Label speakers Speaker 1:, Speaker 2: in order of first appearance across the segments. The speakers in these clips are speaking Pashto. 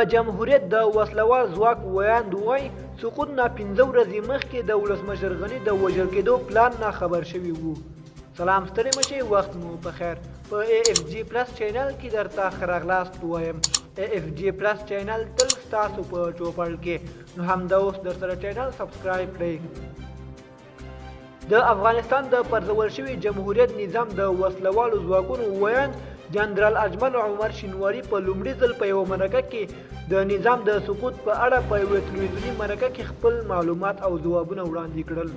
Speaker 1: د جمهوریت د وسلوال ځواک ویاند وایي سقوط نه 15 ورځې مخکې د ولسمشر غني د وژل کېدو پلان نه خبر شوي وو. سلام ستړي مشئ، وخت مو په خیر. په AFG پلس چینل کې درته ښه راغلاست وایم. AFG پلس چینل تل ستاسو په چوپړ کې، نو همدا اوس درسره چینل سبسکرایب کړئ. د افغانستان د پرځول شوي جمهوریت نظام د وسلوالو ځواکونو ویاند جنرال اجمل عمر شینواري په لومړي ځل په یوه مرکه کې د نظام د سقوط په اړه په یوه تلویزیوني مرکه کې خپل معلومات او ځوابونه وړاندې کړل.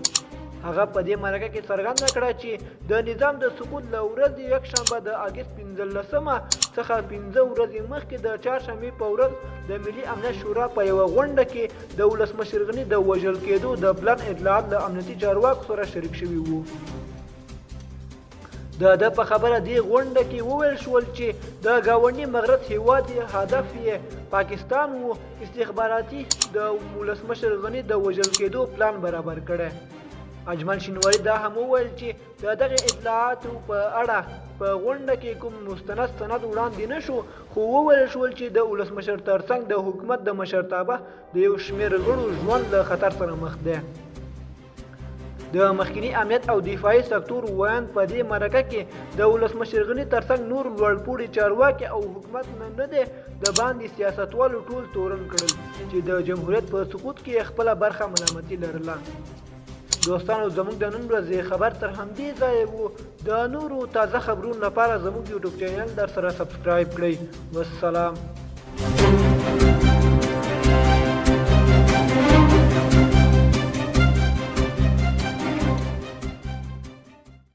Speaker 1: هغه په دې مرکه کې څرګنده کړه چې د نظام د سقوط له ورځې یکشنبه د اګست 15 څخه 15 ورځې مخکې د چهارشنبې په ورځ د ملي امنیت شورا په یوه غونډه کې د ولسمشر غني د وژل کېدو د پلان اطلاعات له امنیتي چارواکو سره شریک شوي وو. د ده په خبره دې غونډه کې وویل شول چې د ګاونډي مغرب هیواد هدف یې پاکستان وو. استخباراتي د ولسمشر غني د وژل کېدو پلان برابر کړی. اجمل شینواري دا هم وویل چې د دغه اطلاعاتو په اړه په غونډه کې کوم مستند سند وړاندې نه شو، خو وویل شول چې د ولسمشر ترڅنګ د حکومت د مشرتابه د یو شمېر غړو ژوند له خطر سره مخ دی. د مخکني امنیت او دفاعي سکتور ویاند په دې مرکه کې د ولسمشر غني ترڅنګ نور لوړپوړي چارواکي او حکومت نه دی د باندې سیاستوالو ټول تورن کړل چې د جمهوریت په سقوط کې خپله برخه ملامتي لرله. دوستانو، زموږ د نن ورځې خبر تر همدې ځایه وو. د نورو تازه خبرونو لپاره زموږ یوټیوب چینل در سره سبسکرایب کړئ. والسلام.